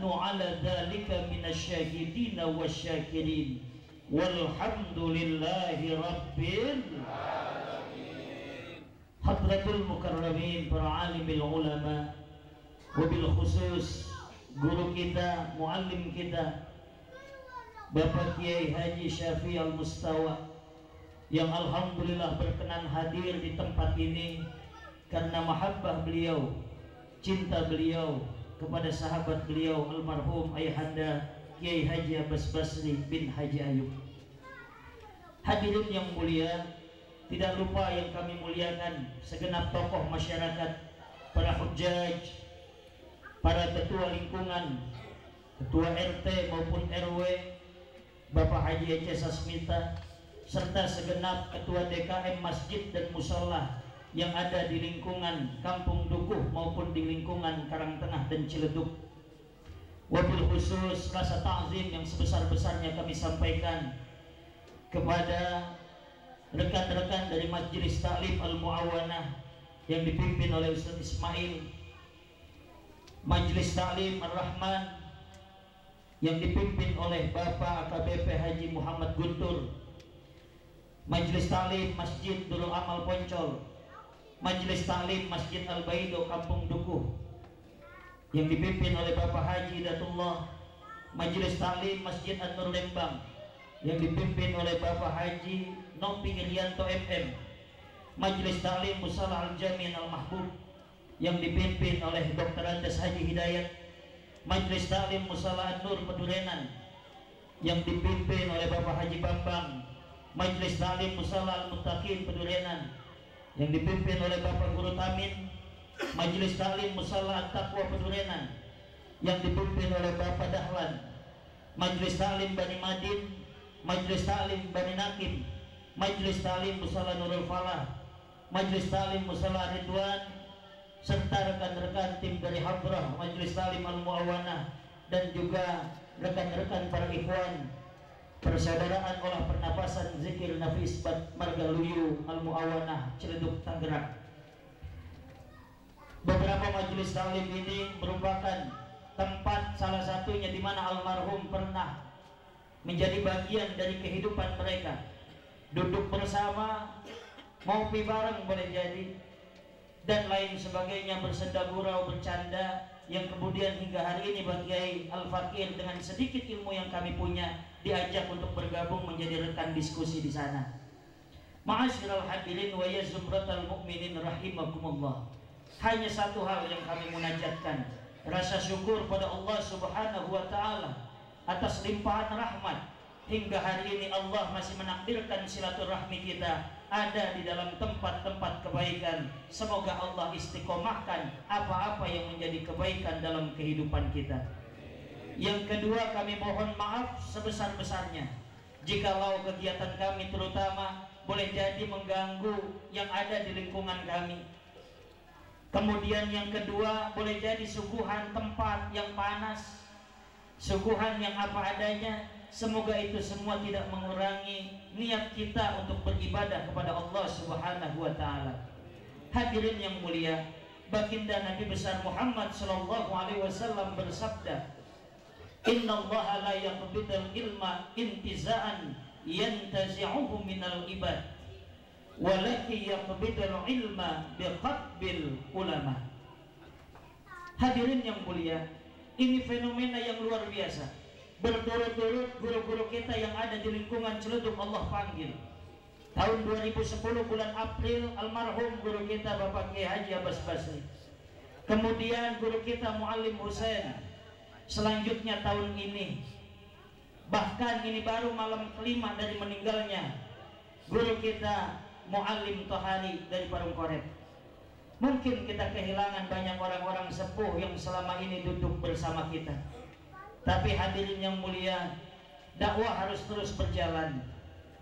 nahnu ala dzalika minasyahidin wasyakirin walhamdulillahi rabbil alamin. Hadratul mukarramin, para alimil ulama, wabil khusus guru kita, muallim kita Bapak Kiai Haji Syafi'i Al-Mustawa, yang alhamdulillah berkenan hadir di tempat ini karena mahabbah beliau, cinta beliau kepada sahabat beliau almarhum ayahanda Kiai Haji Abbas Basri bin Haji Ayub. Hadirin yang mulia, tidak lupa yang kami muliakan segenap tokoh masyarakat, para hujjaj, para ketua lingkungan, ketua RT maupun RW, Bapak Haji Ece Sasmita, serta segenap ketua DKM masjid dan musala yang ada di lingkungan Kampung Dukuh maupun di lingkungan Karangtengah dan Ciledug. Wabil khusus rasa ta'zim yang sebesar-besarnya kami sampaikan kepada rekan-rekan dari Majelis Ta'lim Al-Mu'awanah yang dipimpin oleh Ustaz Ismail, Majelis Ta'lim Ar-Rahman yang dipimpin oleh Bapak AKBP Haji Muhammad Guntur, Majelis Ta'lim Masjid Nurul Amal Poncol, Majelis Ta'lim Masjid Al-Baido Kampung Dukuh yang dipimpin oleh Bapak Haji Datullah, Majelis Ta'lim Masjid An-Nur Lembang yang dipimpin oleh Bapak Haji Nopi Irianto MM, Majelis Ta'lim Musala Al-Jamin Al-Mahbub yang dipimpin oleh Dr. Andes Haji Hidayat, Majelis Ta'lim Musala An-Nur Pedurenan yang dipimpin oleh Bapak Haji Bambang, Majelis Ta'lim Musala Al-Muttaqin Pedurenan yang dipimpin oleh Bapak Guru Tamin, Majelis Ta'lim Musala At-Taqwa Pedurenan yang dipimpin oleh Bapak Dahlan, Majelis Ta'lim Bani Madin, Majelis Ta'lim Bani Nakim, Majelis Ta'lim Musala Nurul Falah, Majelis Ta'lim Musala Ridwan, serta rekan-rekan tim dari Habrah Majelis Ta'lim Al-Mu'awanah dan juga rekan-rekan para ikhwan Persaudaraan Olah Pernapasan Zikir Nafis Margaluyu Al-Mu'awanah Ciledug Tangerang. Beberapa majelis ta'lim ini merupakan tempat salah satunya di mana almarhum pernah menjadi bagian dari kehidupan mereka. Duduk bersama, ngopi bareng boleh jadi, dan lain sebagainya, bersenda gurau, bercanda, yang kemudian hingga hari ini Pak Kiai Al-Fakir dengan sedikit ilmu yang kami punya diajak untuk bergabung menjadi rekan diskusi di sana. Ma'asyiral hadirin wa ya zumratal mu'minin rahimakumullah. Hanya satu hal yang kami munajatkan, rasa syukur pada Allah Subhanahu wa taala atas limpahan rahmat. Hingga hari ini Allah masih menakdirkan silaturahmi kita ada di dalam tempat-tempat kebaikan. Semoga Allah istiqomahkan apa-apa yang menjadi kebaikan dalam kehidupan kita. Yang kedua, kami mohon maaf sebesar-besarnya jikalau kegiatan kami terutama boleh jadi mengganggu yang ada di lingkungan kami. Kemudian yang kedua, boleh jadi suguhan tempat yang panas, suguhan yang apa adanya. Semoga itu semua tidak mengurangi niat kita untuk beribadah kepada Allah Subhanahu wa taala. Hadirin yang mulia, baginda Nabi besar Muhammad sallallahu alaihi wasallam bersabda, "Innallaha la yaqbidul ilma intiza'an yantazi'uhu minal ibad, walakin yaqbidul ilma biqabbil ulama." Hadirin yang mulia, ini fenomena yang luar biasa. Berturut-turut guru-guru kita yang ada di lingkungan Ciledug Allah panggil. Tahun 2010 bulan April almarhum guru kita Bapak Kiai Haji Abbas Basri. Kemudian guru kita Muallim Husain. Selanjutnya tahun ini, bahkan ini baru malam kelima dari meninggalnya guru kita Muallim Tohari dari Parungkoret. Mungkin kita kehilangan banyak orang-orang sepuh yang selama ini duduk bersama kita. Tapi hadirin yang mulia, dakwah harus terus berjalan,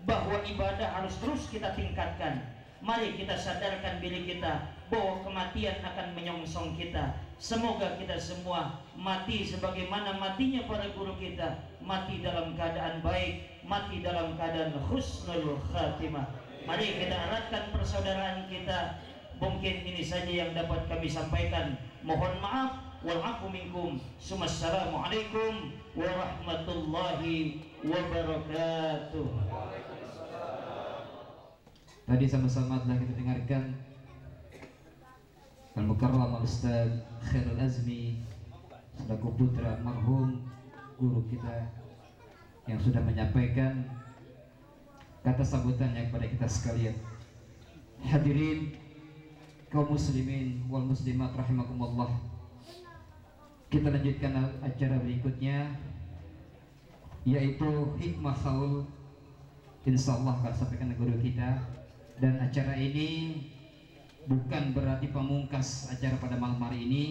bahwa ibadah harus terus kita tingkatkan. Mari kita sadarkan diri kita bahwa kematian akan menyongsong kita. Semoga kita semua mati sebagaimana matinya para guru kita, mati dalam keadaan baik, mati dalam keadaan husnul khatimah. Mari kita eratkan persaudaraan kita. Mungkin ini saja yang dapat kami sampaikan. Mohon maaf wal 'afwu minkum. Assalamualaikum warahmatullahi wabarakatuh. Tadi sama-sama telah kita dengarkan Al-Mukarram Al-Ustaz Khairul Azmi selaku putra marhum guru kita yang sudah menyampaikan kata sambutannya kepada kita sekalian. Hadirin kaum muslimin wal muslimat rahimakumullah. Kita lanjutkan acara berikutnya, yaitu hikmah haul. Insyaallah akan sampaikan guru kita. Dan acara ini bukan berarti pemungkas acara pada malam hari ini,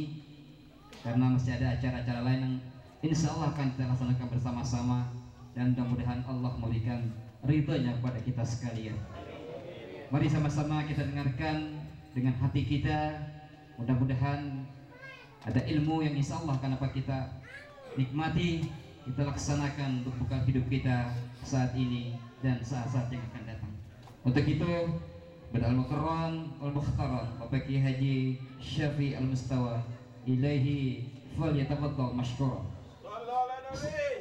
karena masih ada acara-acara lain yang insya Allah akan kita laksanakan bersama-sama, dan mudah-mudahan Allah memberikan ridhonya kepada kita sekalian. Mari sama-sama kita dengarkan dengan hati kita, mudah-mudahan ada ilmu yang insya Allah akan dapat kita nikmati, kita laksanakan untuk bekal hidup kita saat ini dan saat-saat yang akan datang. Untuk itu, Al-Mukarram Al-Mukhtaram Bapak Kiai Haji Syafi Al-Mustawa ilaihi falyatafaddal mashkura.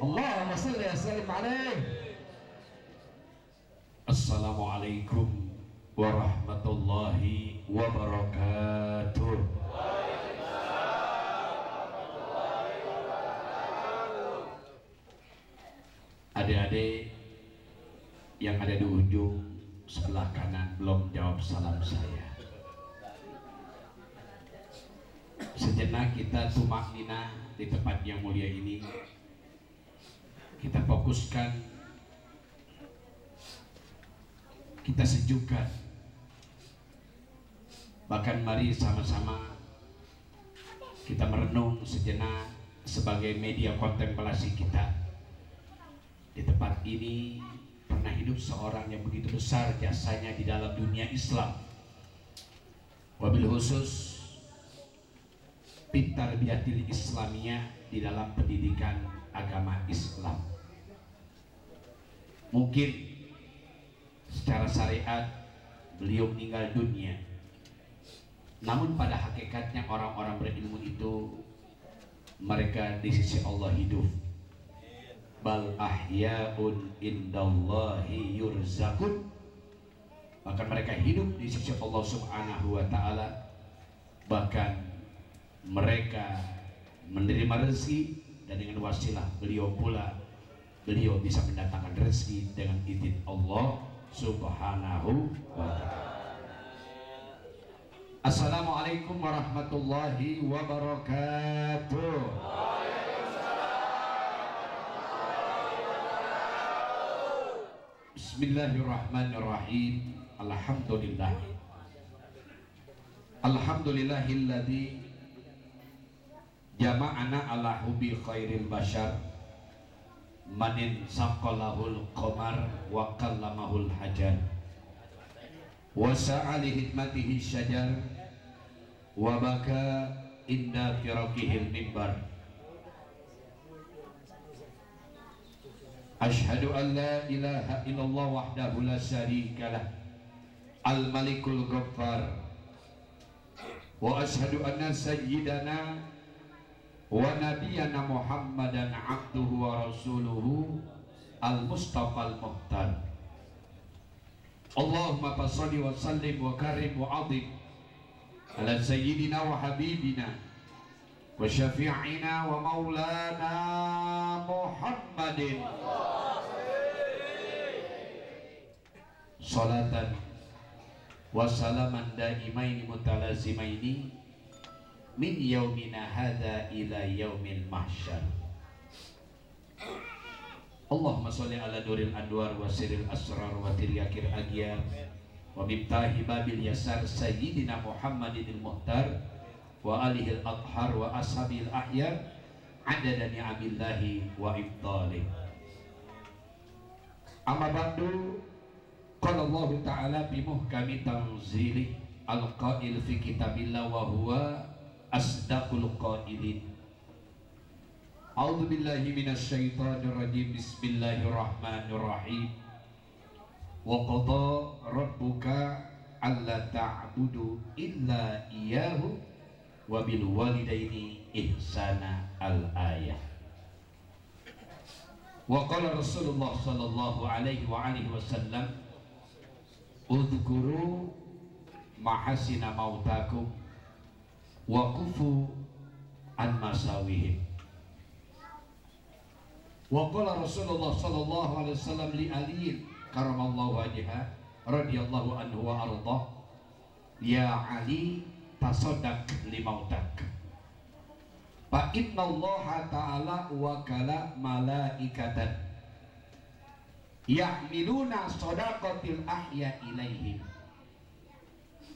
Allahumma shalli wa sallim alaihi. Assalamualaikum warahmatullahi wabarakatuh. Adik-adik yang ada di ujung sebelah kanan belum jawab salam saya. Sejenak kita tumak nina di tempat yang mulia ini. Kita fokuskan, kita sejukkan. Bahkan mari sama-sama kita merenung sejenak sebagai media kontemplasi kita. Di tempat ini pernah hidup seorang yang begitu besar jasanya di dalam dunia Islam, wabil khusus Bitarbiyatil Islamiyah, di dalam pendidikan agama Islam. Mungkin secara syariat beliau meninggal dunia, namun pada hakikatnya orang-orang berilmu itu mereka di sisi Allah hidup. Bal ahya'un indallahi yurzakun. Bahkan mereka hidup di sisi Allah Subhanahu wa ta'ala. Bahkan mereka menerima rezeki, dan dengan wasilah beliau pula beliau bisa mendatangkan rezeki dengan izin Allah Subhanahu wa ta'ala. Assalamualaikum warahmatullahi wabarakatuh. Bismillahirrahmanirrahim. Alhamdulillah. Alhamdulillahilladzi jama'ana ala hubi khairil bashar manin saqalahul qamar wa kallamahul hajar wa sa'ali hikmatihi syajar wa baka inda firakihil mimbar. Ashhadu an la ilaha illallah wahdahu la syarika lah al-malikul ghaffar wa ashhadu anna sayyidana wa nabiyana Muhammadan abduhu wa rasuluhu al-mustafa al-muhtar. Allahumma fassalli wa sallim wa karim wa adhim ala sayyidina wa habibina wa syafi'ina wa maulana Muhammadin salatan wa salaman daimaini mutalazimaini min yaumina hadha ila yaumil mahsyar. Allahumma sholli ala nuril anwar wa sirril asrar wa tiryakir agyar wa miftahi babil yasar sayyidina Muhammadinil muhtar wa alihil athhar wa ashabil ahyar adada ni'amillahi wa ibtalih. Amma ba'du, qala Allah ta'ala bi muhkami tanzilih al-qail fi kitabillah wa huwa asdaqul qailin. A'udzu billahi minasy syaithanir rajim. Bismillahirrahmanirrahim. Wa qada rabbuka alla ta'budu illa iyyahu wa bil walidaini ihsana al-ayah. Wa qala Rasulullah sallallahu alaihi wa alihi wasallam udhkuru mahasina mautakum wa kufu an masawihim. Wa qala Rasulullah sallallahu alaihi wasallam li Ali karamallahu wajhahu radhiyallahu anhu wa arda, ya Ali tasaddaq li mautak fa inna Allah ta'ala wakala malaikatan yahmiluna sadaqatil ahya ilaihim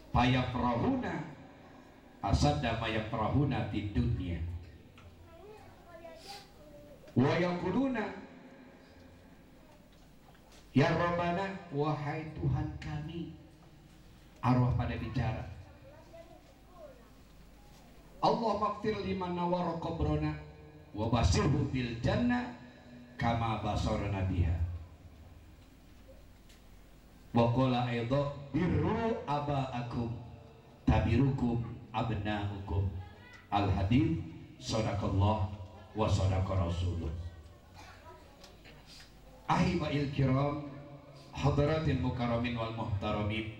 fayafrahuna asadda ma yafrahuna fid dunya wa yaquluna ya Rabbana, wahai Tuhan kami. Arwah pada bicara, Allah maghfir liman nawara qabrana wa basirhu bil jannah kama basarna biha. Wa qala aidha birru abaakum tabirukum abnaukum. Al hadits sadaqallah wa sadaqa rasulullah. Ahibail kiram, hadaratil mukaramin wal muhtaramin,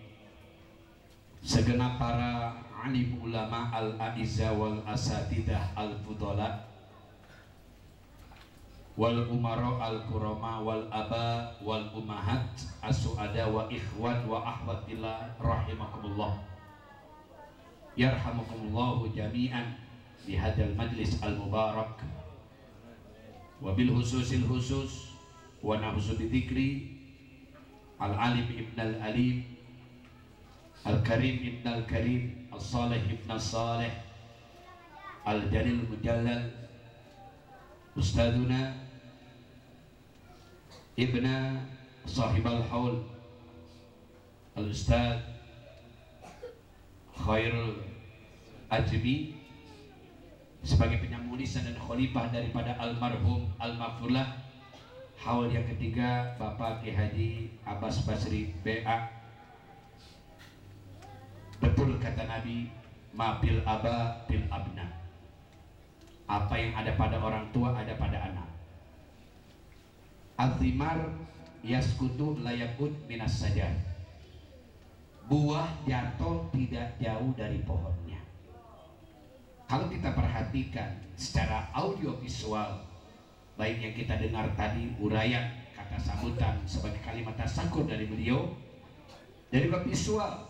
segenap para alim ulama al-a'izza wal asatidah al-fudala wal umara al-kurama wal aba wal umahat as-su'ada wa ikhwan wa ahwatillah rahimakumullah yarhamukumullahu jami'an di hadal majlis al-mubarak wa bil hususil khusus wa nahsu bidhikri al-alim ibn al-alim al-karim ibn al-karim al-salih ibn al-salih al-jalil mujallal ustaduna ibn sahib al-haul al-ustad Khairul Ajmi sebagai penyambung lisan dan khalifah daripada almarhum al-maghfurlah. Haul yang ketiga Bapak Ki Haji Abbas Basri BA. Betul kata Nabi, ma bil aba bil abna. Apa yang ada pada orang tua ada pada anak. Azimar yaskutu layakut minas sajar. Buah jatuh tidak jauh dari pohonnya. Kalau kita perhatikan secara audiovisual, baik yang kita dengar tadi uraian kata sambutan sebagai kalimat tasyakur dari beliau, dari visual,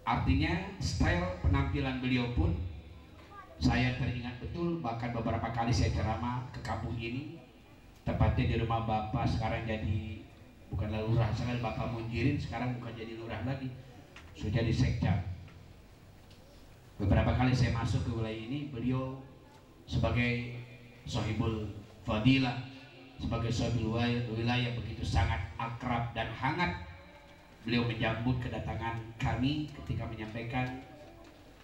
artinya style penampilan beliau pun saya teringat betul. Bahkan beberapa kali saya ceramah ke kampung ini, tepatnya di rumah Bapak sekarang jadi bukanlah lurah, sekarang Bapak Munjirin sekarang bukan jadi lurah lagi, sudah jadi sekda. Beberapa kali saya masuk ke wilayah ini, beliau sebagai sahibul fadilah, sebagai sahibul wilayah begitu sangat akrab dan hangat. Beliau menyambut kedatangan kami ketika menyampaikan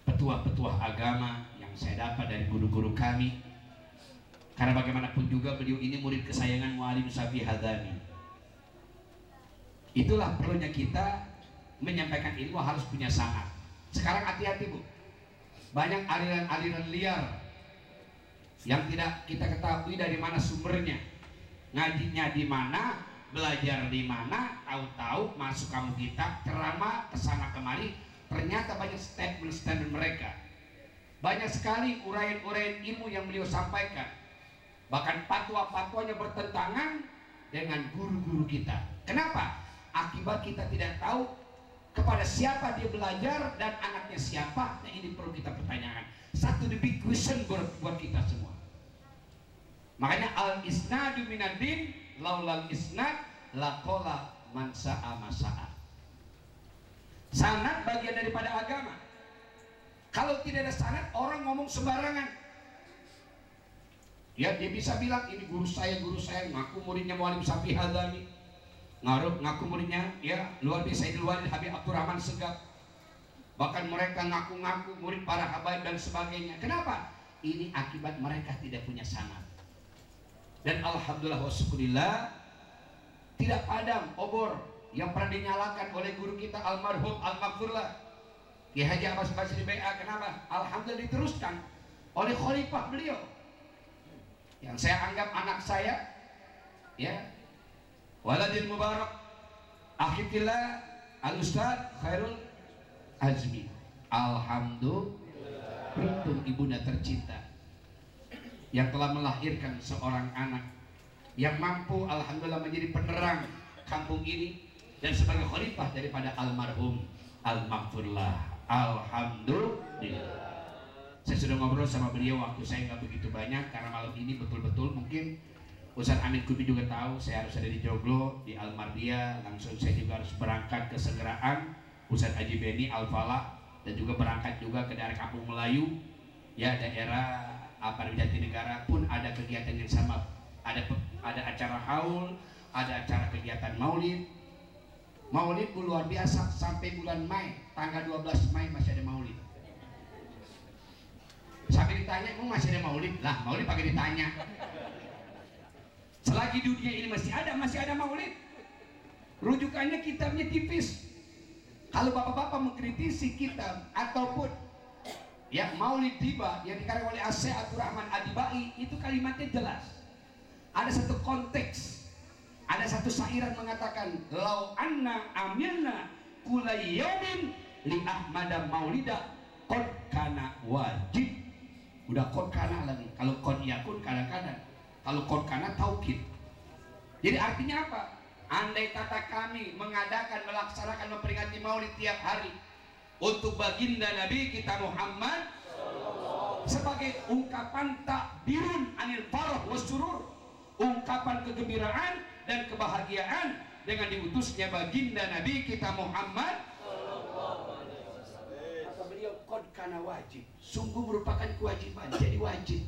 petuah-petuah agama yang saya dapat dari guru-guru kami. Karena bagaimanapun juga beliau ini murid kesayangan Muallim Syafi'i Hadani. Itulah perlunya kita menyampaikan ilmu harus punya sanad. Sekarang hati-hati Bu, banyak aliran-aliran liar yang tidak kita ketahui dari mana sumbernya, ngajinya di mana, belajar di mana, tahu-tahu masuk kamu kita ceramah kesana kemari, ternyata banyak statement mereka, banyak sekali uraian-uraian ilmu yang beliau sampaikan, bahkan fatwa-fatwanya bertentangan dengan guru-guru kita. Kenapa? Akibat kita tidak tahu kepada siapa dia belajar dan anaknya siapa. Nah, ini perlu kita pertanyakan. Satu the big question buat kita semua. Makanya al-isnadu minad-din, laulal isnad laqala man sa'a masa'a. Sanad bagian daripada agama. Kalau tidak ada sanad, orang ngomong sembarangan. Ya, dia bisa bilang ini guru saya, ngaku muridnya Muallim Syafi'i Hadani, ngaku muridnya ya luar biasa Sayyidul Walid Habib Abdurrahman Segaf. Bahkan mereka ngaku-ngaku murid para habaib dan sebagainya. Kenapa? Ini akibat mereka tidak punya sanad. Dan alhamdulillah wa syukurillah, tidak padam obor yang pernah dinyalakan oleh guru kita almarhum al-maghfurlah Kiai Haji Abbas Basri BA. Kenapa? Alhamdulillah diteruskan oleh khalifah beliau yang saya anggap anak saya, ya, waladil mubarak akhillah al-ustad Khairul Azmi. Alhamdulillah, beruntung ibunda tercinta yang telah melahirkan seorang anak yang mampu alhamdulillah menjadi penerang kampung ini dan sebagai khalifah daripada almarhum al-maghfurlah. Alhamdulillah. Saya sudah ngobrol sama beliau, waktu saya nggak begitu banyak karena malam ini betul-betul mungkin Ustaz Amin Kubi juga tahu saya harus ada di Joglo, di Almardia, langsung saya juga harus berangkat ke Segeraan, Ustaz Haji Beni Al-Falah, dan juga berangkat juga ke daerah Kampung Melayu, ya daerah di Jatinegara pun ada kegiatan yang sama, ada acara haul, ada acara kegiatan maulid. Maulid luar biasa sampai bulan Mei, tanggal 12 Mei masih ada maulid. Sampai ditanya, emang masih ada maulid? Lah, maulid pakai ditanya. Selagi dunia ini masih ada maulid. Rujukannya kitabnya tipis. Kalau bapak-bapak mengkritisi kitab ataupun ya maulid tiba yang dikarang oleh Syekh Abdul Rahman Adibai, itu kalimatnya jelas. Ada satu konteks. Ada satu syairan mengatakan, lau anna amilna kulai yaumin li ahmada maulida qad kana wajib. Udah qad kana lagi. Kalau qad yakun kadang-kadang, kalau qad kana taukid. Jadi artinya apa? Andai kata kami melaksanakan memperingati maulid tiap hari untuk baginda Nabi kita Muhammad sebagai ungkapan takbirun anil farah wasurur, ungkapan kegembiraan dan kebahagiaan dengan diutusnya baginda Nabi kita Muhammad. Kata beliau, qad kana wajib, sungguh merupakan kewajiban, jadi wajib.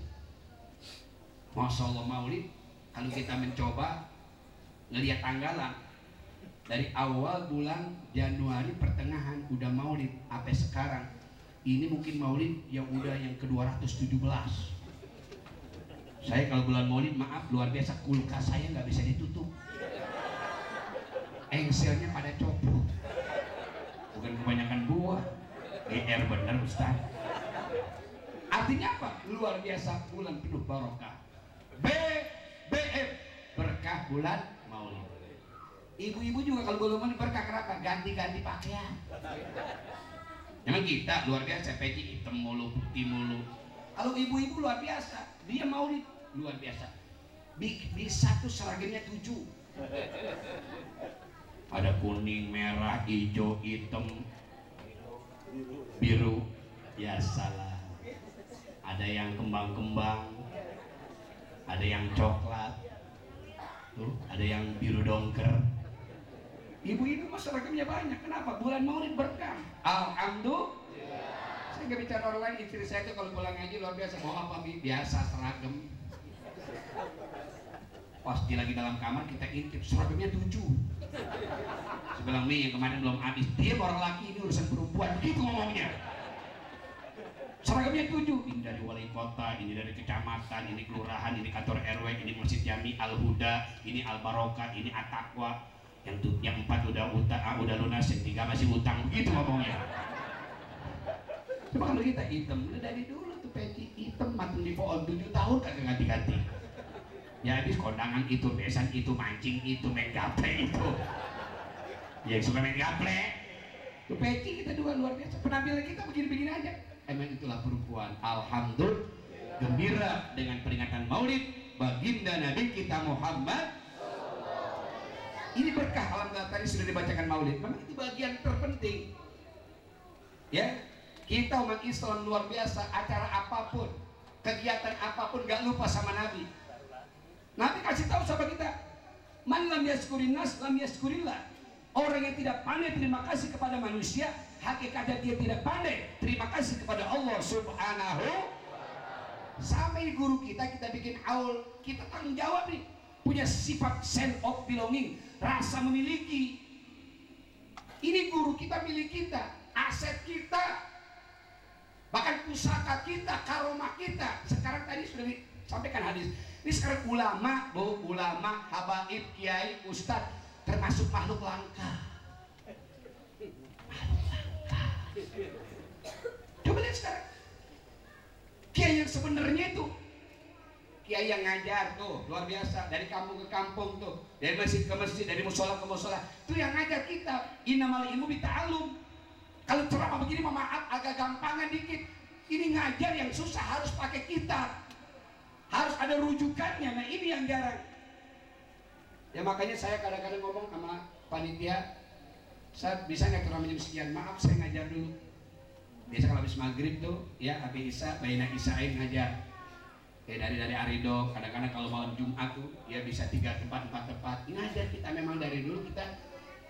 Masya Allah, maulid kalau kita mencoba ngelihat tanggalan dari awal bulan Januari pertengahan udah maulid sampai sekarang ini mungkin maulid yang udah yang ke-217. Saya kalau bulan maulid, maaf, luar biasa, kulkas saya nggak bisa ditutup, engselnya pada copot, bukan kebanyakan buah, GR bener Ustaz. Artinya apa? Luar biasa, bulan penuh barokah. BBM, berkah bulan maulid. Ibu-ibu juga kalau bulan maulid berkah, kenapa? Ganti-ganti pakaian. Memang kita luar biasa, peci hitam mulu, putih mulu. Kalau ibu-ibu luar biasa, dia maulid luar biasa. Bisa tuh seragamnya 7. Ada kuning, merah, hijau, hitam, biru. Ya salah. Ada yang kembang-kembang, ada yang coklat, tuh, ada yang biru dongker. Ibu-ibu mah seragamnya banyak. Kenapa? Bulan maulid berkah. Alhamdulillah. Saya nggak bicara orang lain, istri saya tuh kalau pulang ngaji luar biasa. Mau apa? Biasa seragam. Pas dia lagi dalam kamar kita intip, seragamnya 7. Saya bilang, nih yang kemarin belum habis. Dia orang laki, ini urusan perempuan. Begitu ngomongnya. Seragamnya 7. Ini dari wali kota, ini dari kecamatan, ini kelurahan, ini kantor RW, ini Masjid Jami Al-Huda, ini Al-Barokah, ini At-Taqwa. Yang 4 udah lunas, yang 3 masih utang. Begitu ngomongnya. Cuma kalau kita hitam, udah dari dulu tuh peci hitam, matung di pohon 7 tahun kagak ganti-ganti. Ya habis kondangan itu, besan itu, mancing itu, main gaple itu. Ya suka main gaple. Tuh peci kita dua luar biasa. Penampilan kita begini-begini aja. Emang itulah perempuan. Alhamdulillah, gembira dengan peringatan maulid baginda Nabi kita Muhammad. Ini berkah, alhamdulillah tadi sudah dibacakan maulid. Memang itu bagian terpenting. Ya, kita umat Islam luar biasa, acara apapun, kegiatan apapun gak lupa sama Nabi. Nabi kasih tahu sama kita, man lam yaskurin nas lam yaskurillah. Orang yang tidak pandai terima kasih kepada manusia, hakikatnya dia tidak pandai terima kasih kepada Allah Subhanahu. Sampai guru kita bikin haul, kita tanggung jawab nih, punya sifat sense of belonging, rasa memiliki. Ini guru kita milik kita, aset kita, bahkan pusaka kita, karomah kita. Sekarang tadi sudah disampaikan hadis. Ini sekarang ulama, ulama, habaib, kiai, ustadz, termasuk makhluk langka. Makhluk langka. Coba lihat sekarang. Kiai yang sebenarnya itu, kiai yang ngajar tuh luar biasa, dari kampung ke kampung tuh, dari masjid ke masjid, dari musola ke musola, itu yang ngajar kita. Innamal ilmu bita'allum. Kalau ceramah begini maaf agak gampangan dikit. Ini ngajar yang susah, harus pakai kitab, harus ada rujukannya. Nah ini yang jarang. Ya makanya saya kadang-kadang ngomong sama panitia, saya bisa nggak ceramah jam sekian? Maaf saya ngajar dulu. Biasa kalau habis maghrib tuh, ya habis isya, baina isyain ngajar. Kayak dari Arido, kadang-kadang kalau malam Jumat tuh, ya bisa 3 tempat, 4 tempat. Ngajar kita memang dari dulu kita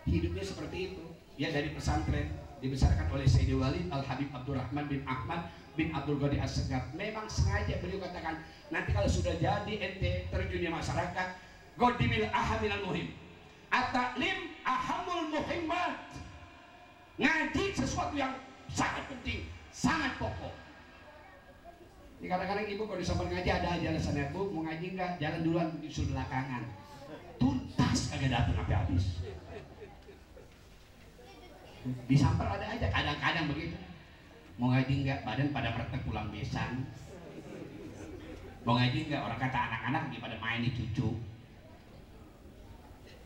hidupnya seperti itu. Ya dari pesantren, dibesarkan oleh Sayyidi Walid Al-Habib Abdurrahman bin Ahmad bin Abdul Ghani As-Segaf. Memang sengaja beliau katakan, nanti kalau sudah jadi ente terjunnya masyarakat, Godimil ahamilal muhim, at-ta'lim ahamul muhimmat. Ngaji sesuatu yang sangat penting, sangat pokok. Ini kadang-kadang ibu kalau disamper ngaji ada aja alasannya, bu mau ngaji enggak, jalan duluan, disuruh belakangan. Tuntas kagak datang sampai habis. Disamper ada aja, kadang-kadang begitu. Mau ngaji enggak, badan pada mertek pulang besan. Mau ngaji enggak, orang kata anak-anak lagi pada main di cucu.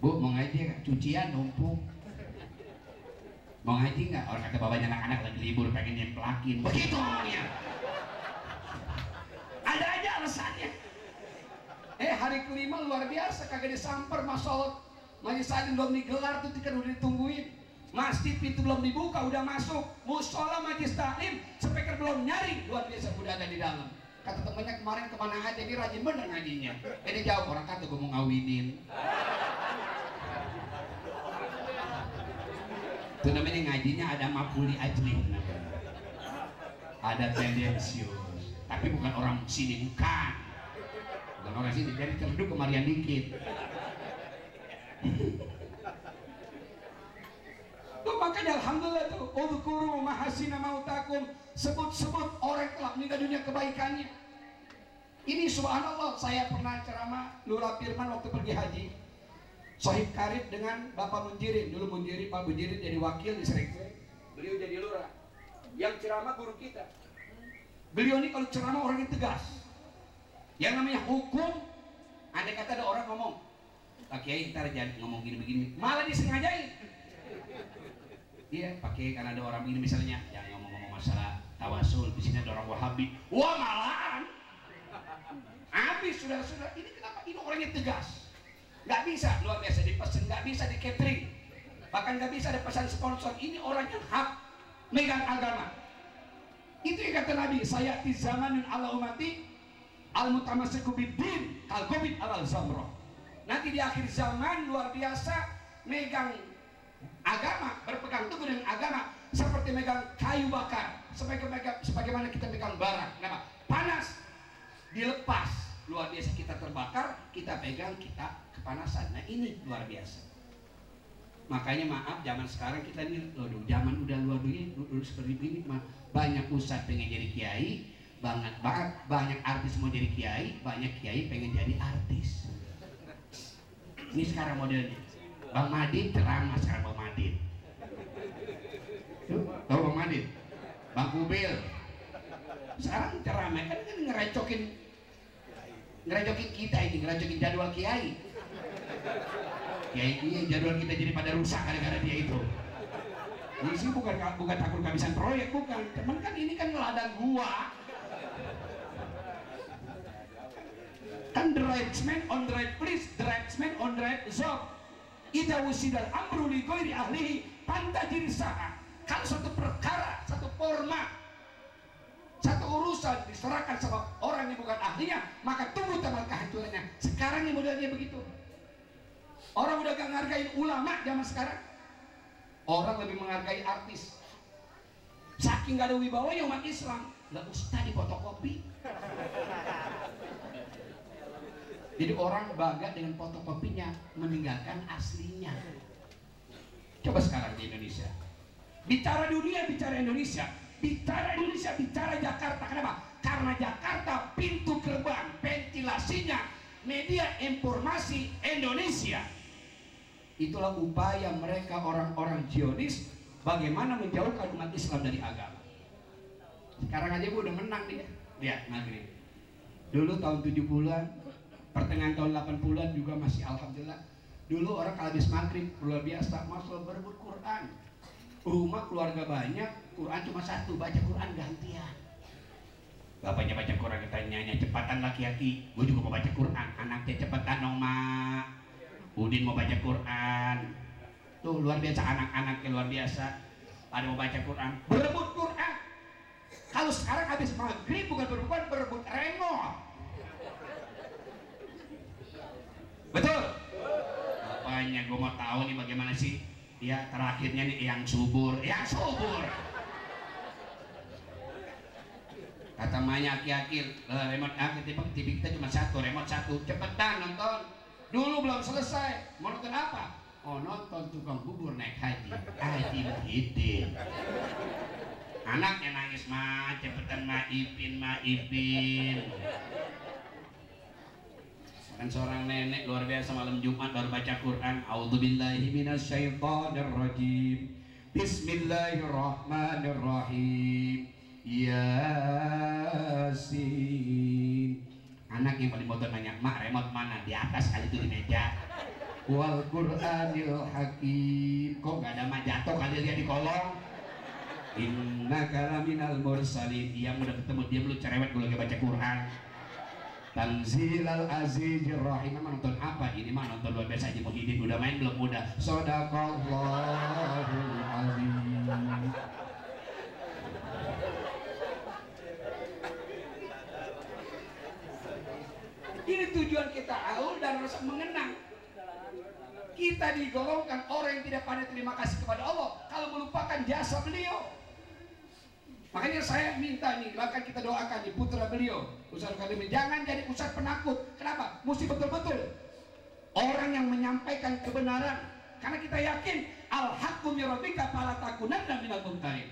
Bu mau ngaji enggak, cucian numpuk. Mau ngaji nggak? Orang kata bapaknya anak-anak lagi libur pengen nyemplakin. Begitu ngomongnya. Ada aja alasannya. Hari kelima luar biasa kagak disamper, masya Allah. Majelis taklim belum digelar tuh kan udah ditungguin. Masjid pintu belum dibuka udah masuk. Musola majelis taklim speaker belum nyari, luar biasa udah ada di dalam. Kata temennya kemarin kemana aja, ini rajin bener ngajinya. Ini jawab, orang kata gue mau ngawinin. Itu namanya ngajinya ada mafuli ajli, ada tendensius, tapi bukan orang sini, bukan orang sini, jadi terduduk kemarian dikit. Tuh makanya alhamdulillah tuh, udhkuru mahasina mautakum, sebut-sebut orang telah meninggal dunia kebaikannya. Ini subhanallah, saya pernah ceramah Lurah Firman waktu pergi haji. Sohib karib dengan Bapak Munjirin. Dulu Munjirin, Pak Munjirin jadi wakil di Srekwe, beliau jadi lurah. Yang ceramah guru kita. Beliau ini kalau ceramah orangnya tegas. Yang namanya hukum, andai kata ada orang ngomong, Pak Kiai ntar jangan ngomong gini-begini, malah disengajain. Iya, Pak Kiai karena ada orang begini misalnya, jangan ngomong-ngomong masalah tawasul, di sini ada orang Wahabi. Wah malahan. Habis sudah-sudah, ini kenapa? Ini orangnya tegas. Nggak bisa luar biasa dipesan, nggak bisa di catering, bahkan nggak bisa ada pesan sponsor. Ini orang yang hak megang agama. Itu yang kata Nabi, saya di zamanin ala umati al mutamassiku biddin kal qobid alal zamroh. Nanti di akhir zaman luar biasa megang agama, berpegang teguh dengan agama seperti megang kayu bakar, sebagaimana kita megang bara. Kenapa? Panas, dilepas, luar biasa kita terbakar, kita pegang, kita kepanasan. Nah ini luar biasa. Makanya maaf zaman sekarang kita ini, loh zaman udah luar dulu seperti ini, banyak ustadz pengen jadi kiai, banyak artis mau jadi kiai, banyak kiai pengen jadi artis. Ini sekarang modelnya. Bang Madin ceramah sekarang, Bang Madin. Tahu Bang Madin? Bang Kubil. Sekarang ceramah kan ngerecokin kita ini, ngerecokin jadwal kiai. Kiai jadwal kita jadi pada rusak gara-gara dia itu. Ini sih bukan takut kehabisan proyek, bukan. Cuman kan ini kan ladang gua. Kan the right man on the right place, the right man on the right job. Idza wusidal amru li ghairi ahlihi pantajir sa'a. Kalau satu perkara, satu forma, satu urusan diserahkan sama orang yang bukan ahlinya, maka tunggu tanggal kehancurannya. Sekarang ini modelnya begitu. Orang udah gak menghargai ulama zaman sekarang. Orang lebih menghargai artis. Saking gak ada wibawanya umat Islam, lah ustaz di fotokopi. Jadi orang bangga dengan fotokopinya, meninggalkan aslinya. Coba sekarang di Indonesia, bicara dunia, bicara Indonesia, bicara Jakarta. Kenapa? Karena Jakarta pintu gerbang, ventilasinya, media informasi Indonesia. Itulah upaya mereka orang-orang Zionis bagaimana menjauhkan umat Islam dari agama. Sekarang aja gua udah menang dia. Lihat maghrib. Dulu tahun 70-an, pertengahan tahun 80-an juga masih alhamdulillah. Dulu orang kalau habis maghrib luar biasa, masuk berebut Quran. Rumah keluarga banyak, Quran cuma satu, baca Quran gantian. Bapaknya baca Quran, katanya cepatan laki-laki, gue juga mau baca Quran. Anaknya cepatan dong mak, Udin mau baca Quran. Tuh luar biasa, anak-anaknya luar biasa, pada mau baca Quran, berebut Quran. Kalau sekarang habis maghrib bukan berebut remote. Betul? Bapaknya gue mau tahu nih bagaimana sih ya terakhirnya nih yang subur. Kata emaknya aki-aki, remote TV kita cuma satu, remote satu, cepetan nonton. Dulu belum selesai, mau nonton apa? Oh nonton tukang bubur naik haji, Haji Muhyiddin. Anaknya nangis, mah cepetan Ipin. Kan seorang nenek luar biasa malam Jumat baru baca Quran. A'udzubillahi minasyaitonirrajim. Bismillahirrahmanirrahim. Yasin. Anak yang paling bodoh nanya, mak remote mana? Di atas kali itu di meja. Wal Qur'anil Hakim. Kok gak ada mak, jatuh kali dia di kolong. Innaka laminal mursalin. Iya udah ketemu dia belum cerewet gue lagi baca Quran. Tanzilal Azizir Rahim. Emang nonton apa? Ini mah nonton luar biasa Haji Muhyiddin. Udah main belum? Udah. Shadaqallahul azim. Ini tujuan kita aul dan rasa mengenang. Kita digolongkan orang yang tidak pandai terima kasih kepada Allah kalau melupakan jasa beliau. Makanya saya minta nih, bahkan kita doakan di putra beliau, Ustaz Karim, jangan jadi ustaz penakut. Kenapa? Mesti betul-betul orang yang menyampaikan kebenaran. Karena kita yakin al-haqqu min rabbika fala takunanna minal mumtarin.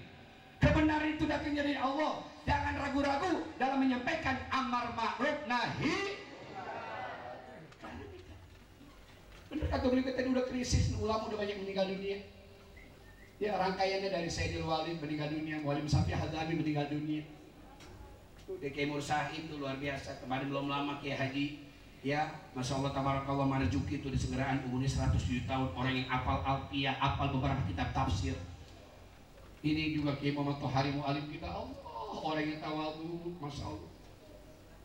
Kebenaran itu datang dari Allah. Jangan ragu-ragu dalam menyampaikan amar ma'ruf nahi. Benar kata beliau, tadi udah krisis, ulama udah banyak meninggal dunia. Ya rangkaiannya dari Sayyidil Walid meninggal dunia, Muallim Safi Hadami meninggal dunia. Kiai Mursahin itu luar biasa. Kemarin belum lama Kiai Haji, ya Masya Allah tabarakallah Marzuki itu di Segeraan umurnya 107 tahun. Orang yang apal Alfiyah, apal beberapa kitab tafsir. Ini juga Kiai Muhammad Tohari Muallim kita, Allah orang yang tawadhu, Masya Allah.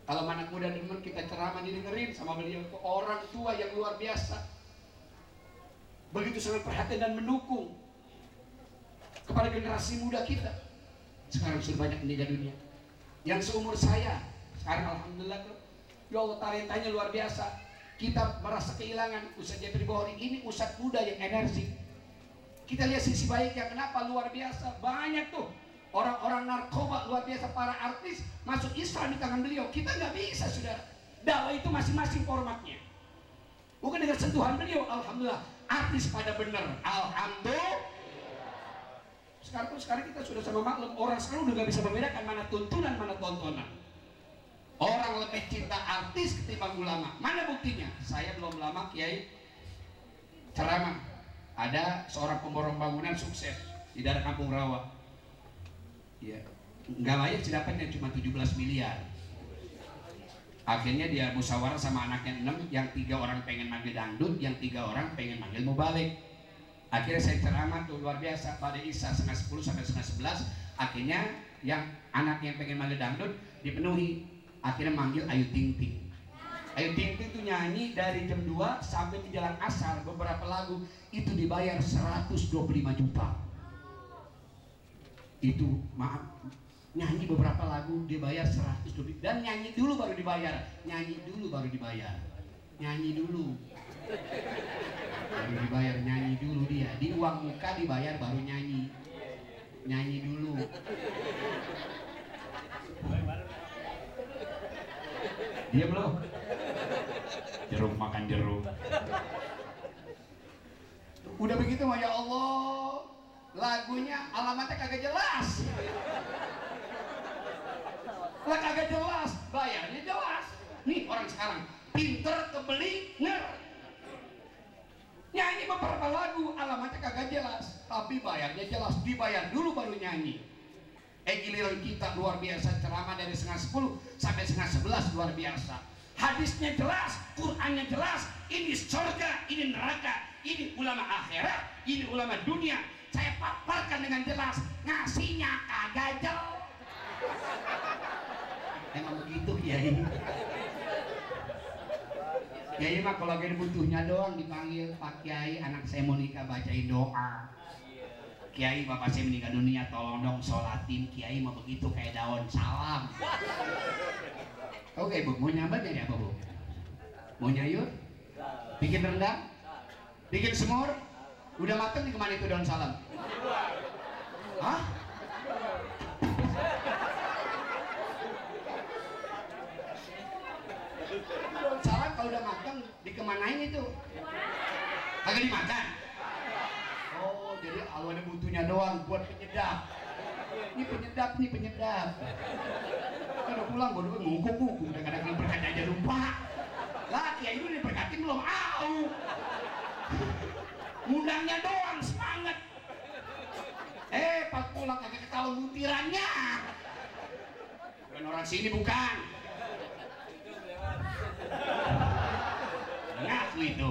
Kalau anak muda demen kita ceramah didengerin sama beliau, orang tua yang luar biasa, begitu sangat perhatian dan mendukung kepada generasi muda kita. Sekarang sudah banyak meninggal dunia. Yang seumur saya sekarang alhamdulillah tuh, ya Allah talentanya luar biasa. Kita merasa kehilangan Ustaz Jabir Bohori, ini Ustaz muda yang energik. Kita lihat sisi baiknya, kenapa luar biasa. Banyak tuh orang-orang narkoba luar biasa, para artis masuk Islam di tangan beliau. Kita nggak bisa, saudara. Dakwah itu masing-masing formatnya. Bukan dengan sentuhan beliau, alhamdulillah. Artis pada benar, alhamdulillah. Sekarang kita sudah sama maklum, orang sekarang udah nggak bisa membedakan mana tuntunan, mana tontonan. Orang lebih cinta artis ketimbang ulama. Mana buktinya? Saya belum lama Kiai ceramah. Ada seorang pemborong bangunan sukses di daerah Kampung Rawa. Ya, nggak layak sih dapatnya cuma 17 miliar. Akhirnya dia musyawarah sama anaknya 6, yang 3 orang pengen manggil dangdut, yang 3 orang pengen manggil mubalik. Akhirnya saya ceramah tuh luar biasa pada Isya 10:30 sampai 11:30. Akhirnya yang anak yang pengen manggil dangdut dipenuhi. Akhirnya manggil Ayu Ting Ting. Ayu Ting Ting tuh nyanyi dari jam 2 sampai di Jalan Asar, beberapa lagu itu dibayar 125 juta. Itu maaf, nyanyi beberapa lagu dibayar 120, dan nyanyi dulu baru dibayar. Nyanyi dulu baru dibayar. Nyanyi dulu baru dibayar, nyanyi dulu dia. Di uang muka dibayar baru nyanyi. Nyanyi dulu. Dia belum. Jeruk makan jeruk. Udah begitu mah ya Allah. Lagunya alamatnya kagak jelas. Lah kagak jelas, bayarnya jelas. Nih orang sekarang pinter kebeli nger. Nyanyi beberapa lagu alamatnya kagak jelas, tapi bayarnya jelas. Dibayar dulu baru nyanyi. Giliran kita luar biasa, ceramah dari 10:30 sampai 10:30 luar biasa. Hadisnya jelas, Qurannya jelas, ini surga, ini neraka, ini ulama akhirat, ini ulama dunia. Saya paparkan dengan jelas, ngasihnya kagak jelas. Emang begitu Kiai. Kiai mah kalau lagi butuhnya doang dipanggil, Pak Kiai, anak saya mau nikah, bacain doa. Kiai, bapak saya meninggal dunia, tolong dong sholatin. Kiai mah begitu kayak daun salam. Oke Bu, mau nyambat jadi apa Bu? Mau nyayur? Bikin rendang? Bikin semur? Udah mateng nih kemana itu daun salam? Hah? Daun salam kalau udah mateng dikemanain itu? Kagak dimakan? Oh, jadi kalau ada butuhnya doang buat penyedap. Ini penyedap. Kalau pulang gue udah ngungkuk, kadang-kadang berkat aja lupa. Lah, Kiai itu diberkatin belum au. Ngundangnya doang semangat. Pas pulang kagak ketahuan butirannya. Bukan orang sini bukan. Ngaku itu.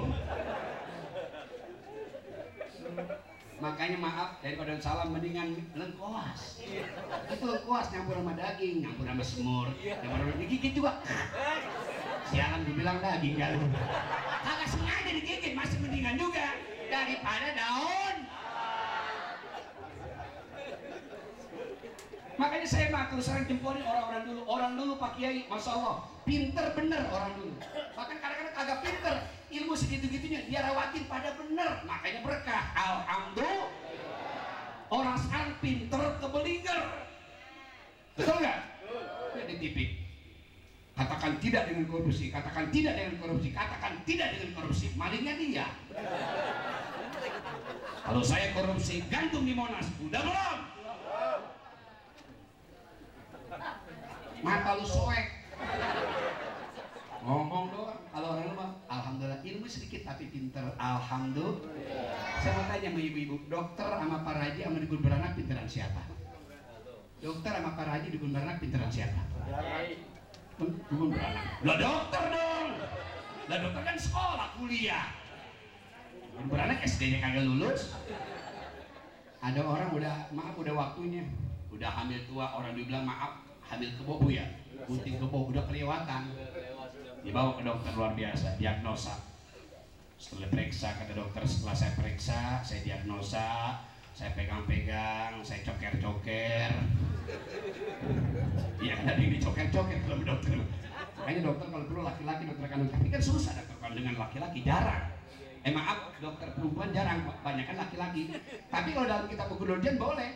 Makanya maaf, daripada salam mendingan lengkoas. Itu lengkoas nyampur sama daging, nyampur sama semur, nyampur sama digigit juga. Sialan dibilang daging kan. Kagak sengaja digigit, masih mendingan juga daripada daun. Makanya saya mah terus terang jempolin orang-orang dulu. Orang dulu Pak Kiai, Masya Allah, pinter bener orang dulu. Bahkan kadang-kadang agak pinter, ilmu segitu-gitunya dia rawatin pada bener. Makanya berkah. Alhamdulillah. Orang sekarang pinter kebelinger. Betul nggak? Jadi tipik. Katakan tidak dengan korupsi, katakan tidak dengan korupsi, katakan tidak dengan korupsi. Malingnya dia. Kalau saya korupsi, gantung di Monas. Udah belum? Mata lu soek. Ngomong doang. Kalau orang rumah, alhamdulillah, ilmu sedikit tapi pinter. Alhamdulillah. Saya mau tanya sama ibu-ibu, dokter sama Pak Raji sama dukun beranak pinteran siapa? Dokter sama Pak Raji dukun beranak pinteran siapa? Dukun beranak. Lah dokter dong. Lah dokter kan sekolah, kuliah. Dukun beranak SD-nya kagak lulus. Ada orang udah waktunya, udah hamil tua, orang dibilang maaf, hamil kebo Bu ya, gunting kebo udah kelewatan, dibawa ke dokter luar biasa, diagnosa. Setelah periksa, kata dokter, setelah saya periksa, saya diagnosa, saya pegang-pegang, saya coker-coker. Iya kan ada yang dicoker-coker kalau dokter. Makanya dokter kalau perlu laki-laki dokter kandung, tapi kan susah dokter kandungan laki-laki, jarang. Maaf, dokter perempuan jarang, banyak kan laki-laki. Tapi kalau dalam kitab buku Dorjen boleh.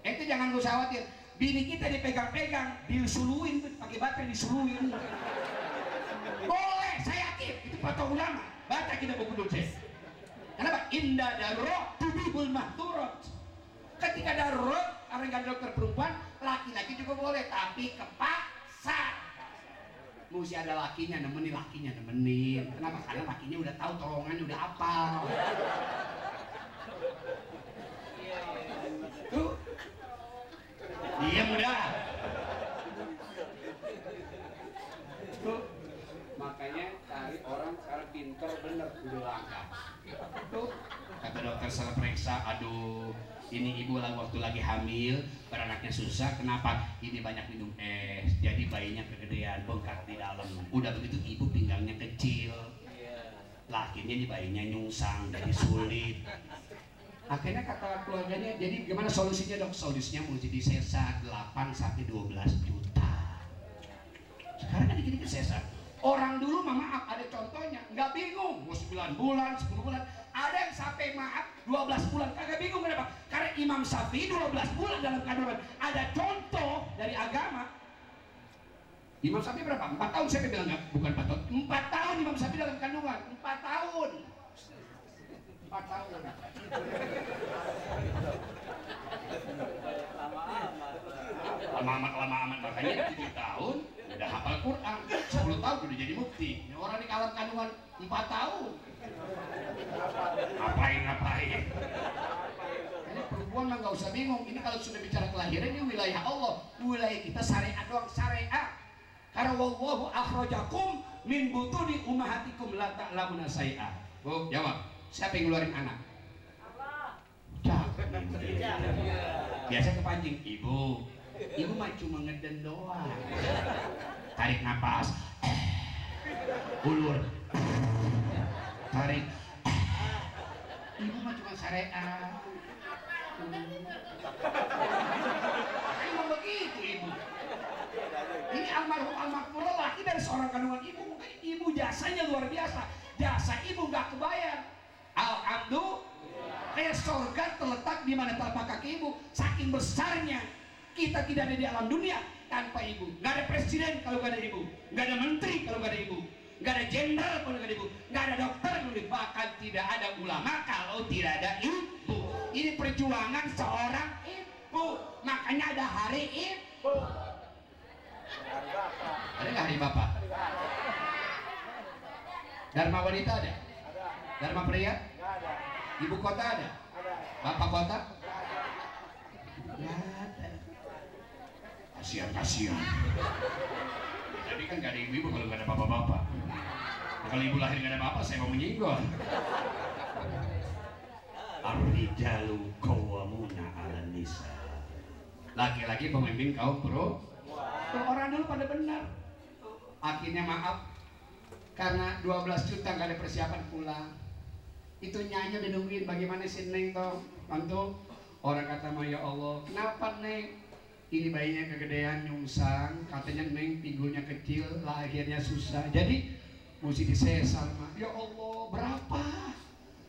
Itu jangan usah khawatir. Bini kita dipegang-pegang, disuluin, pakai baterai disuluin. Boleh, saya yakin. Itu fatwa ulama. Baca kita buku Dorjen. Kenapa? Indah darurat tubibul mahdurat. Ketika darurat, orang kan dokter perempuan, laki-laki juga boleh, tapi kepaksa. Mesti ada lakinya nemenin. Kenapa? Karena lakinya udah tahu tolongannya udah apal. Tuh. Diam udah. Tuh. Makanya cari orang sekarang pinter bener udah langka. Tuh. Kata dokter setelah periksa, aduh, ini ibu waktu lagi hamil, beranaknya susah. Kenapa? Ini banyak minum es, jadi bayinya kegedean, bengkak di dalam. Udah begitu ibu pinggangnya kecil, lakinya ini bayinya nyungsang, jadi sulit. Akhirnya kata keluarganya, jadi gimana solusinya dok? Solusinya mesti disesat 8 sampai 12 juta. Sekarang kan dikit-dikit sesat. Orang dulu maaf ada contohnya, nggak bingung, mau 9 bulan, 10 bulan. Ada yang sampai maaf 12 bulan, kagak bingung kenapa? Karena Imam Syafi'i 12 bulan dalam kandungan. Ada contoh dari agama. Imam Syafi'i berapa? 4 tahun saya bilang nggak? Bukan 4 tahun. 4 tahun Imam Syafi'i dalam kandungan. 4 tahun. 4 tahun. Lama amat makanya 7 tahun udah hafal Quran, 10 tahun udah jadi mufti. Ini orang di dalam kandungan 4 tahun. Ngapain? Ini perempuan perempuan mah nggak usah bingung. Ini kalau sudah bicara kelahiran ini wilayah Allah, wilayah kita syariat doang, syariat. Karena wallahu akhrajakum min butuni ummahatikum la ta'lamuna syai'a. Bu, jawab. Siapa yang ngeluarin anak? Allah. Biasa kepancing, ibu. Ibu mah cuma ngeden doang. Tarik napas. Ulur. Tarik. Ibu mah cuma syariat. Emang begitu ibu. Ini almarhum laki dari seorang kandungan ibu. Mungkin ibu jasanya luar biasa. Jasa ibu nggak kebayar. Alhamdulillah. Kayak surga terletak di mana telapak kaki ibu. Saking besarnya kita tidak ada di alam dunia tanpa ibu. Nggak ada presiden kalau nggak ada ibu. Nggak ada menteri kalau nggak ada ibu. Nggak ada jenderal kalau nggak ada ibu. Nggak ada dokter kalau nggak ada ibu. Bahkan tidak ada ulama kalau tidak ada ibu. Ini perjuangan seorang ibu. Makanya ada hari ibu. Ada nggak hari bapak? Dharma wanita ada? Dharma pria? Ibu kota ada? Bapak kota? Nggak ada. Kasihan. Jadi kan nggak ada ibu kalau nggak ada bapak-bapak. Kalau ibu lahir nggak ada bapak, saya mau menyinggung. Ar-rijalu qawwamuna 'alan nisa. Laki-laki pemimpin kaum pro. Orang dulu pada benar. Akhirnya maaf, karena 12 juta nggak ada persiapan pulang. Itu nyanyi udah nungguin bagaimana si Neng toh, bantu. Orang kata mah ya Allah, kenapa Neng? Ini bayinya kegedean nyungsang, katanya Neng pinggulnya kecil, lahirnya susah. Jadi mesti disesar mah. Ya Allah, berapa?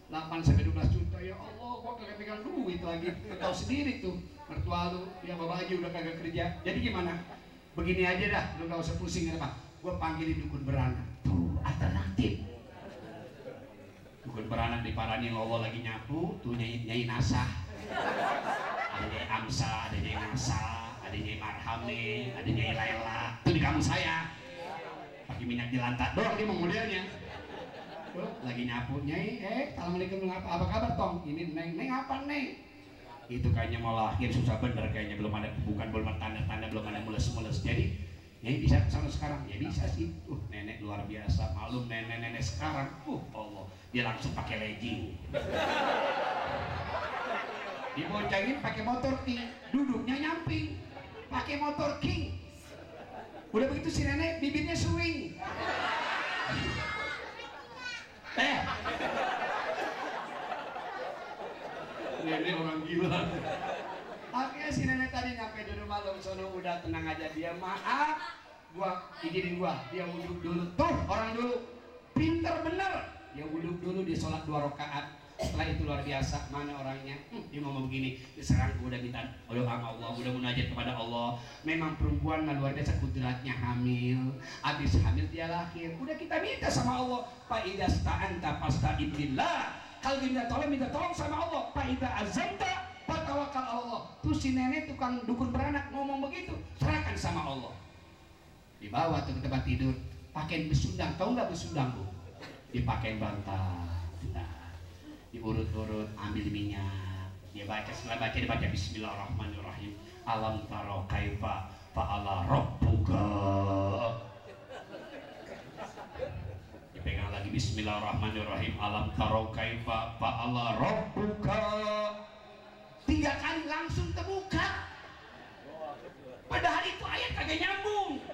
8-12 juta. Ya Allah, gua kagak pegang duit lagi. Tahu sendiri tuh, mertua lu, ya bapak aja udah kagak kerja. Jadi gimana? Begini aja dah, lu gak usah pusing apa. Gua panggilin dukun beranak. Tuh, alternatif. Dukun beranak di Parani Lowo lagi nyapu, tuh nyai Nasah. Ada nyai Amsa, ada nyai Nasah, ada nyai Marhame, ada nyai Laila. Itu di kampung saya. Pakai minyak jelantak doang dia mau modelnya. Lagi nyapu, nyai, assalamualaikum, apa kabar tong? Ini Neng apa Neng? Itu kayaknya mau lahir susah bener kayaknya, belum ada bukan, belum ada tanda-tanda, belum ada mules-mules. Jadi nyai bisa kesana sekarang? Ya bisa sih. Nenek luar biasa, malum nenek-nenek sekarang. Allah, dia langsung pakai legging. Diboncengin pakai motor king, duduknya nyamping, pakai motor king. Udah begitu si nenek bibirnya swing. Nenek orang gila. Akhirnya si nenek tadi nyampe di rumah lo, sono udah tenang aja, dia maaf, gua izinin gua, dia wudhu dulu. Tuh orang dulu pinter bener, dia wudhu dulu, dia sholat 2 rakaat. Setelah itu luar biasa, mana orangnya? Dia ngomong begini, sekarang gue udah minta doa sama Allah, udah munajat kepada Allah. Memang perempuan luar biasa kudratnya hamil, habis hamil dia lahir. Udah kita minta sama Allah, fa idza sta'anta fasta'in billah. Kalau minta tolong sama Allah, fa idza azamta fatawakkal Allah. Tuh si nenek tukang dukun beranak ngomong begitu, serahkan sama Allah. Dibawa tuh ke tempat tidur, pakai besundang, tahu nggak besundang bu? Dipakai bantal. Diurut-urut, ambil minyak, dia baca, setelah baca dia baca Bismillahirrahmanirrahim, alam taro kaifa fa'ala rabbuka. Dipegang lagi Bismillahirrahmanirrahim, alam taro kaifa fa'ala rabbuka. 3 kali langsung terbuka. Padahal itu ayat kagak nyambung.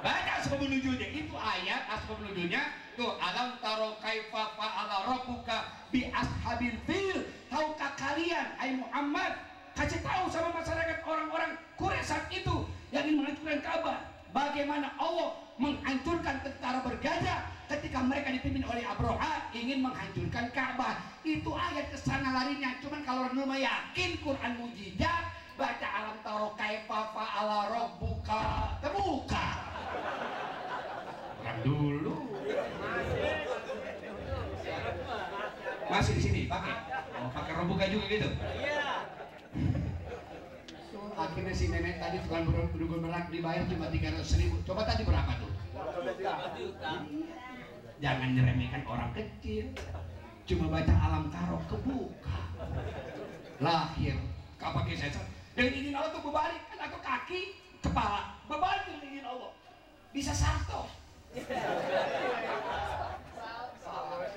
Baca asbab nuzulnya, itu ayat asbab nuzulnya. Tuh, alam taro kaifa fa'ala rabbuka bi ashabil fil. Tahukah kalian, hai Muhammad, kasih tahu sama masyarakat orang-orang Quraisy saat itu yang ingin menghancurkan Ka'bah, bagaimana Allah menghancurkan tentara bergajah ketika mereka dipimpin oleh Abroha ingin menghancurkan Ka'bah. Itu ayat kesana larinya. Cuman kalau orang dulu yakin Quran mujizat, baca alam taro kaifa fa'ala rabbuka, terbuka. Orang dulu masih di sini pakai, pakai rabbuka juga gitu. Iya. Akhirnya si nenek tadi tukang dukun beranak dibayar cuma 300.000. Coba tadi berapa tuh? 2 juta. Jangan nyeremehkan orang kecil. Cuma baca alam taro kebuka. lahir kau pakai sensor dengan izin Allah tuh berbalik kan atau kaki kepala berbalik dengan izin Allah bisa salto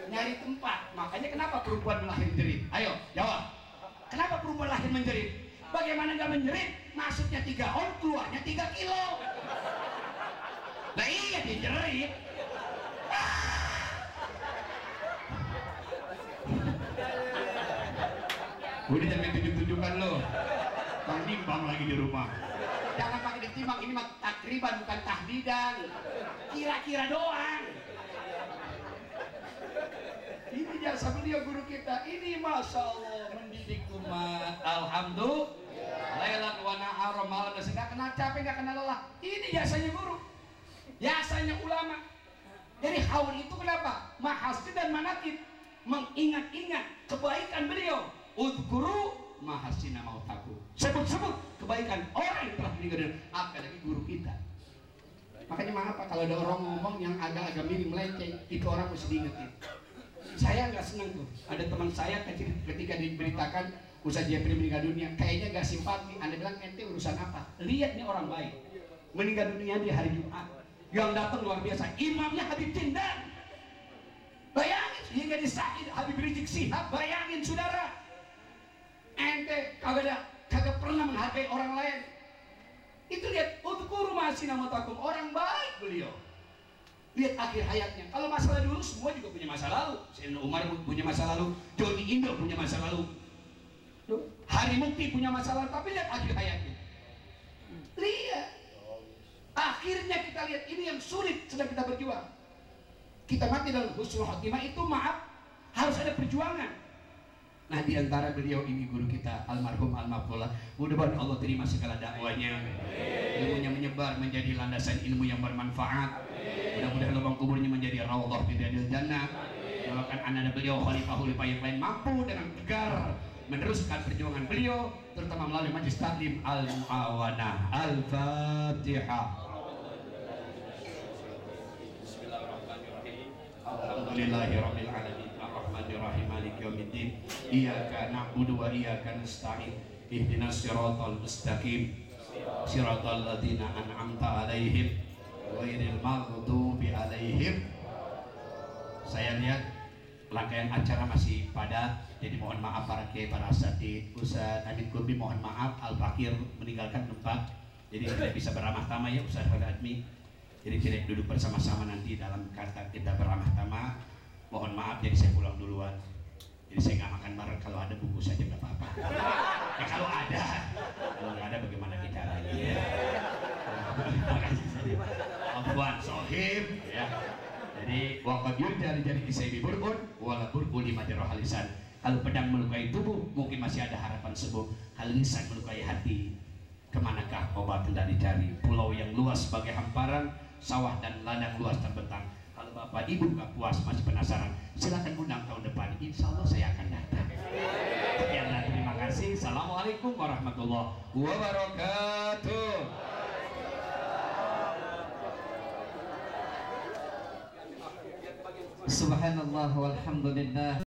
nyari tempat. Makanya kenapa perempuan lahir menjerit? Ayo jawab, kenapa perempuan lahir menjerit? Bagaimana nggak menjerit? Masuknya 3 on, keluarnya 3 kilo. Nah iya dia jerit. Udah jangan tunjuk-tunjukkan lo. Bang nimbang lagi di rumah. Jangan pakai ditimbang, ini mah takriban bukan tahdidan. Kira-kira doang. Ini jasa beliau guru kita. Ini Masya Allah mendidik umat. Alhamdulillah. Lailan wa nahar malam dan nggak kena capek, nggak kena lelah. Ini jasanya guru. Jasanya ulama. Jadi haul itu kenapa? Mahasin dan manakib. Mengingat-ingat kebaikan beliau. Udhkuru mahasina mautaku. Sebut-sebut kebaikan orang yang telah meninggal. Apalagi guru kita. Makanya maaf Pak, kalau ada orang ngomong yang agak-agak miring melenceng, itu orang mesti diingetin. Saya nggak senang tuh. Ada teman saya ketika diberitakan Ustaz Jepri meninggal dunia, kayaknya nggak simpati. Anda bilang ente urusan apa? Lihat nih orang baik meninggal dunia di hari Jumat. Yang datang luar biasa. Imamnya Habib Tindan. Bayangin hingga di Said Habib Rizik Sihab. Bayangin saudara. Ente kagak pernah menghargai orang lain. Itu lihat udhkuru mahasina mautakum, orang baik beliau. Lihat akhir hayatnya. Kalau masalah dulu semua juga punya masa lalu. Sayyidina Umar punya masa lalu, Joni Indo punya masa lalu, Hari Mukti punya masa lalu. Tapi lihat akhir hayatnya. Lihat. Akhirnya kita lihat ini yang sulit sedang kita berjuang. Kita mati dalam husnul khotimah itu maaf harus ada perjuangan. Nah di antara beliau ini guru kita almarhum al-maqfullah. Mudah-mudahan Allah terima segala dakwanya. Ilmunya menyebar menjadi landasan ilmu yang bermanfaat. Mudah-mudahan lubang kuburnya menjadi raudhah fi riyadil jannah. Doakan anak beliau khalifah-khalifah yang lain mampu dengan tegar meneruskan perjuangan beliau terutama melalui majelis taklim al-muawanah. Al-Fatihah. Alhamdulillahirabbil alamin arrahmanir rahim maliki yaumiddin iyyaka na'budu wa iyyaka nasta'in ihdinas siratal mustaqim siratal ladzina an'amta 'alaihim ghairil maghdubi 'alaihim. Saya lihat rangkaian acara masih padat, jadi mohon maaf para kiai, para asatidz. Ustaz Amin Kurbi mohon maaf Al-Fakir meninggalkan tempat, jadi tidak bisa beramah tamah ya Ustaz Admi. Jadi kita duduk bersama-sama nanti dalam kata kita beramah tamah. Mohon maaf jadi saya pulang duluan. Jadi saya nggak makan bareng, kalau ada bungkus saja nggak apa-apa. Ya kalau nggak ada bagaimana bicaranya? Ya. Afwan sohib ya. Jadi waqadir jari-jari kisai burbun wala burbun lima halisan. Kalau pedang melukai tubuh mungkin masih ada harapan sembuh. Kalau lisan melukai hati, kemanakah obat hendak dicari? Pulau yang luas sebagai hamparan, sawah dan ladang luas terbentang. Kalau bapak ibu nggak puas masih penasaran, silakan undang tahun depan. Insya Allah saya akan datang. Sekianlah, terima kasih. Assalamualaikum warahmatullahi wabarakatuh. Subhanallah walhamdulillah.